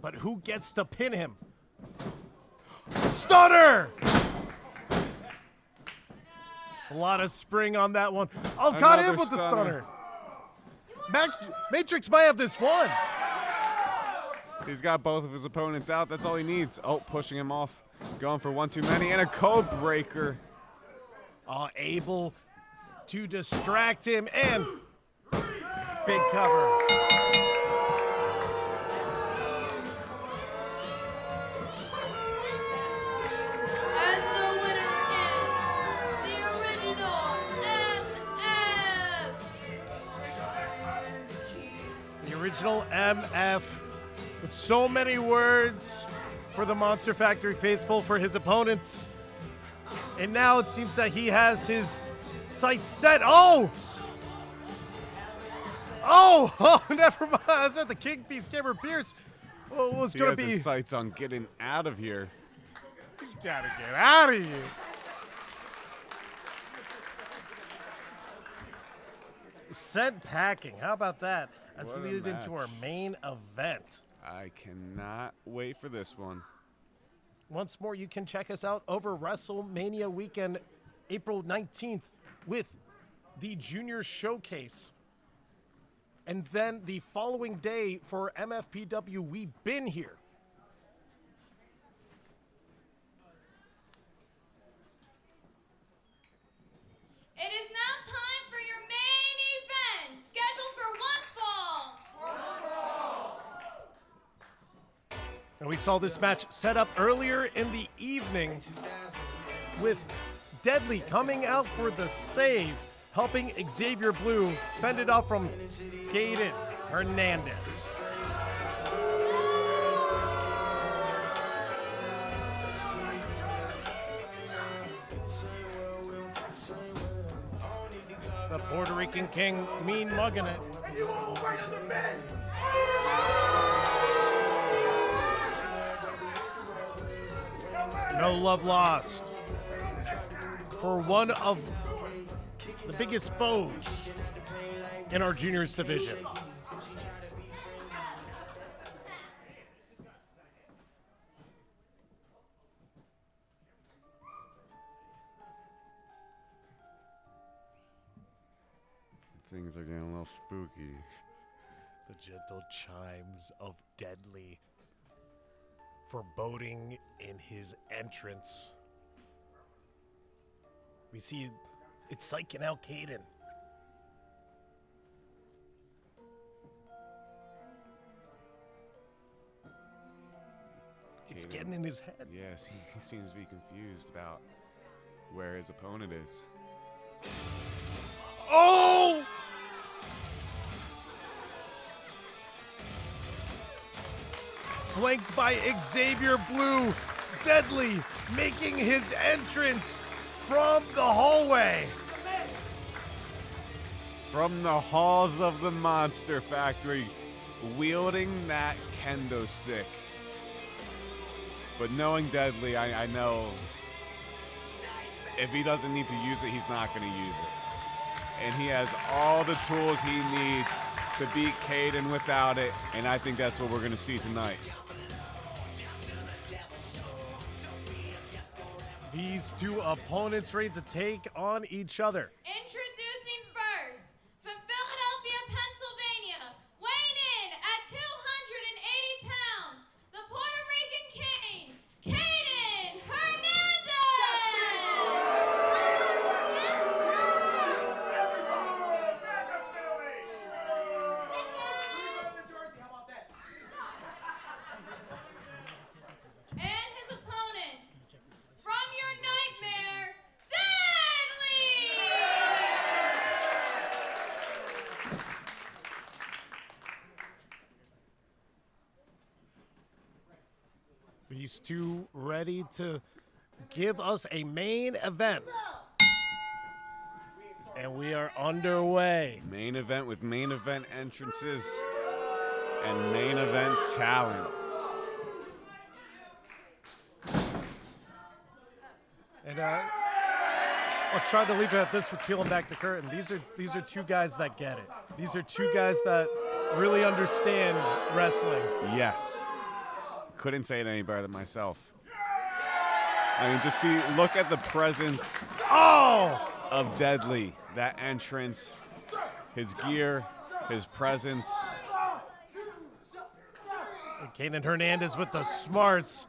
But who gets to pin him? Stunner! A lot of spring on that one. Oh, got him Another with the stunner. stunner. Matrix might have this one. he's got both of his opponents out. That's all he needs. Oh, pushing him off. Going for one too many and a code breaker. Able to distract him and big cover. And the winner is the original MF. The original MF with so many words for the Monster Factory faithful, for his opponents. And now it seems that he has his sights set. Oh! Oh, never mind. I said the King Piece Gamer Pierce Well, it was He going has to be. his sights on getting out of here. He's got to get out of here. Sent packing. How about that? As What we a lead into our match. main event. I cannot wait for this one. Once more, you can check us out over WrestleMania weekend, April 19th, with the Junior Showcase. And then the following day for MFPW, We've Been Here. It is now time for your main event, scheduled for one fall. And we saw this match set up earlier in the evening with Deadly coming out for the save, helping Xavier Blue fend it off from Gaten Hernandez. The Puerto Rican King mean mugging it. No love lost for one of the biggest foes in our juniors division. Things are getting a little spooky. The gentle chimes of Deadly foreboding in his entrance. We see it's psyching out Caden. It's Caden- getting in his head. Yes, he seems to be confused about where his opponent is. Oh! Flanked by Xavier Blue, Deadly making his entrance from the hallway. From the halls of the Monster Factory, wielding that kendo stick. But knowing Deadly, I know if he doesn't need to use it, he's not going to use it. And he has all the tools he needs to beat Caden without it, and I think that's what we're going to see tonight. These two opponents ready to take on each other. Introducing first, from Philadelphia, Pennsylvania, weighing in at 280 pounds, the Puerto Rican King, Caden Hernandez! And his opponent, from your nightmare, Deadly! These two ready to give us a main event. And we are underway. Main event with main event entrances and main event talent. And I'll try to leave it at this with peeling back the curtain. These are two guys that get it. These are two guys that really understand wrestling. Yes. Couldn't say it any better than myself. I mean, just look at the presence of Deadly. That entrance, his gear, his presence. And Caden Hernandez with the smarts,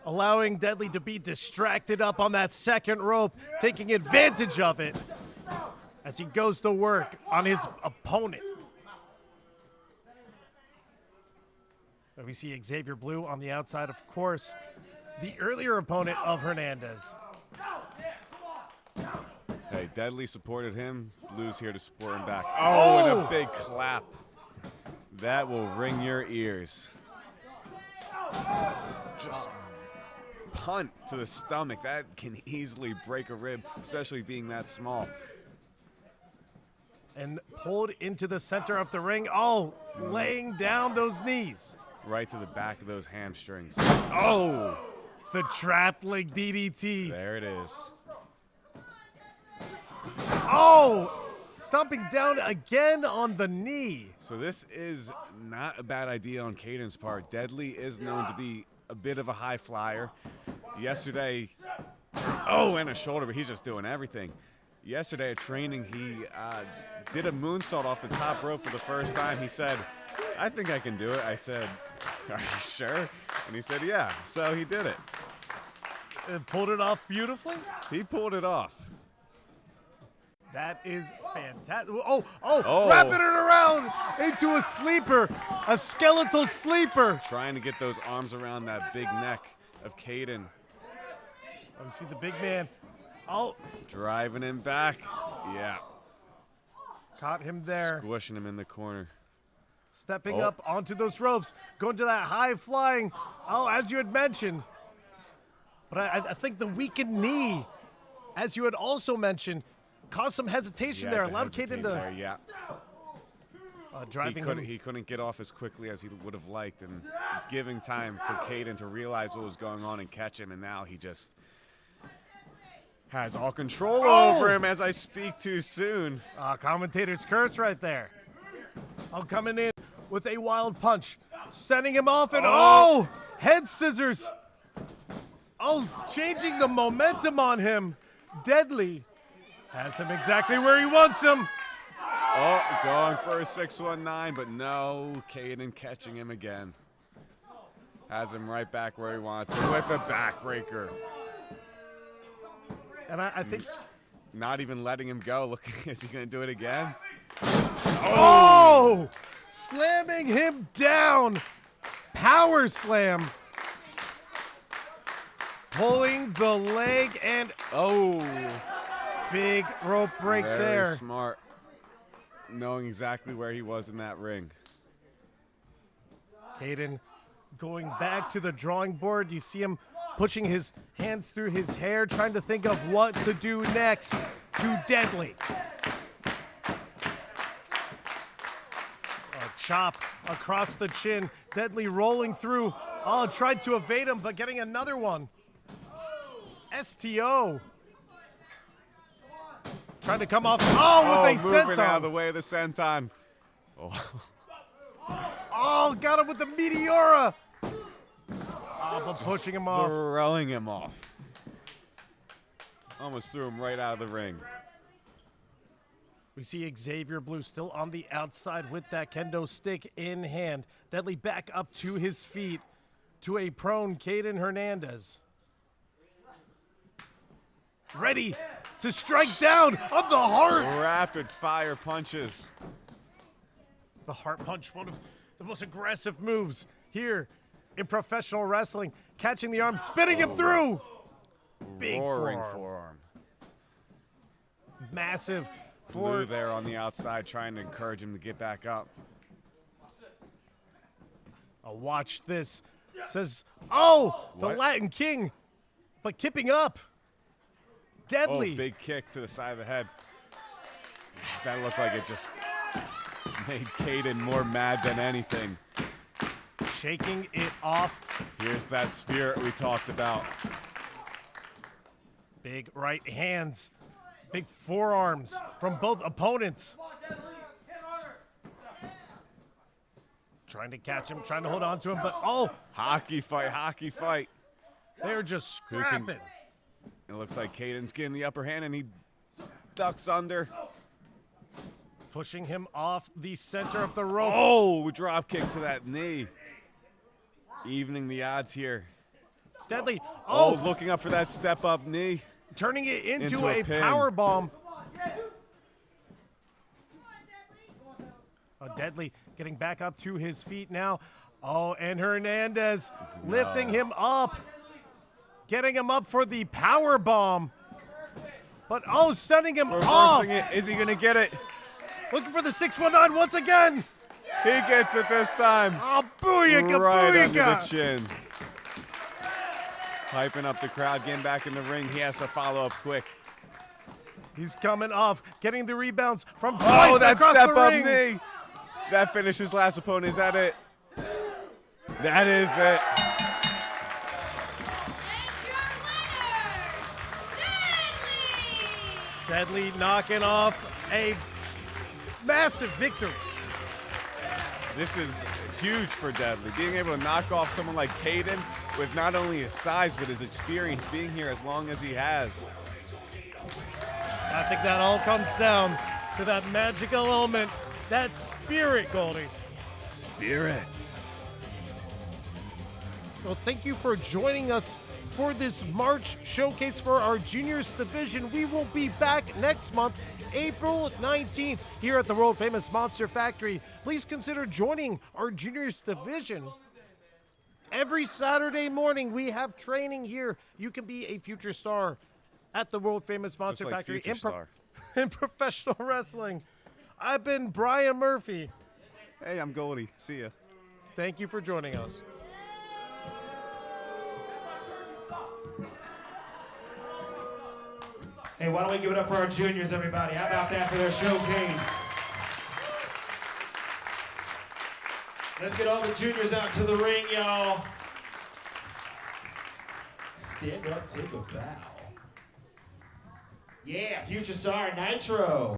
allowing Deadly to be distracted up on that second rope, taking advantage of it as he goes to work on his opponent. And we see Xavier Blue on the outside, of course, the earlier opponent of Hernandez. Hey, Deadly supported him. Blue's here to support him back. Oh, and a big clap. That will ring your ears. Just punt to the stomach. That can easily break a rib, especially being that small. And pulled into the center of the ring. Oh, laying down those knees. right to the back of those hamstrings. Oh! The trap leg DDT. There it is. Oh! Stomping down again on the knee. So this is not a bad idea on Caden's part. Deadly is known to be a bit of a high flyer. Yesterday, oh, and a shoulder, but he's just doing everything. Yesterday at training, he did a moonsault off the top rope for the first time. He said, I think I can do it. I said, are you sure? And he said, yeah. So he did it. And pulled it off beautifully. He pulled it off. That is fantastic. Oh, wrapping it around into a sleeper, a skeletal sleeper. Trying to get those arms around that big neck of Caden. Oh, you see the big man. Oh. Driving him back. Yeah. Caught him there. Squishing him in the corner. Stepping up onto those ropes, going to that high flying. Oh, as you had mentioned. But I think the weakened knee, as you had also mentioned, caused some hesitation there. Allowed Caden to driving him. He couldn't get off as quickly as he would have liked, and giving time for Caden to realize what was going on and catch him, and now he just has all control over him as I speak too soon. Commentator's curse right there. Coming in with a wild punch, sending him off, and head scissors. Changing the momentum on him. Deadly has him exactly where he wants him. Going for a 619, but no, Caden catching him again. Has him right back where he wants him with a backbreaker. And I think... Not even letting him go. Look, is he going to do it again? Slamming him down. Power slam. Pulling the leg and big rope break there. Very smart. Knowing exactly where he was in that ring. Caden going back to the drawing board. You see him pushing his hands through his hair, trying to think of what to do next to Deadly. A chop across the chin. Deadly rolling through. Tried to evade him, but getting another one. STO. Trying to come off. With a senton. Moving out of the way of the senton. Got him with the Meteora. But pushing him off. Throwing him off. Almost threw him right out of the ring. We see Xavier Blue still on the outside with that kendo stick in hand. Deadly back up to his feet to a prone Caden Hernandez. Ready to strike down on the heart. Rapid fire punches. The heart punch, one of the most aggressive moves here in professional wrestling. Catching the arm, spinning him through. Big roaring forearm. Massive. Blue there on the outside trying to encourage him to get back up. Watch this. Says, the Latin King, but keeping up. Deadly. Big kick to the side of the head. That looked like it just made Caden more mad than anything. Shaking it off. Here's that spirit we talked about. Big right hands. Big forearms from both opponents. Trying to catch him, trying to hold on to him, but hockey fight. They're just scrapping. It looks like Caden's getting the upper hand, and he ducks under. Pushing him off the center of the rope. Drop kick to that knee. Evening the odds here. Deadly. Looking up for that step up knee. Turning it into a pin. power bomb. Deadly getting back up to his feet now. And Hernandez lifting him up. Getting him up for the power bomb. But sending him off. Is he going to get it? Looking for the 619 once again. He gets it this time. Booyaka, right booyaka. under the chin. Hyping up the crowd, getting back in the ring. He has to follow up quick. He's coming off, getting the rebounds from twice that across step the up ring. knee. That finishes last opponent. Is that it? That is it. And your winner, Deadly! Deadly knocking off a massive victory. This is huge for Deadly. Being able to knock off someone like Caden with not only his size, but his experience being here as long as he has. I think that all comes down to that magical element, that spirit, Goldie. Spirit. Well, thank you for joining us for this March showcase for our juniors division. We will be back next month, April 19th, here at the world famous Monster Factory. Please consider joining our juniors division. Every Saturday morning, we have training here. You can be a future star at the world famous Monster like Factory Future Star. in professional wrestling. I've been Brian Murphy. Hey, I'm Goldie. See ya. Thank you for joining us. Hey, why don't we give it up for our juniors, everybody? How about that for their showcase? Let's get all the juniors out to the ring, y'all. Stand up, take a bow. Yeah, future star Nitro.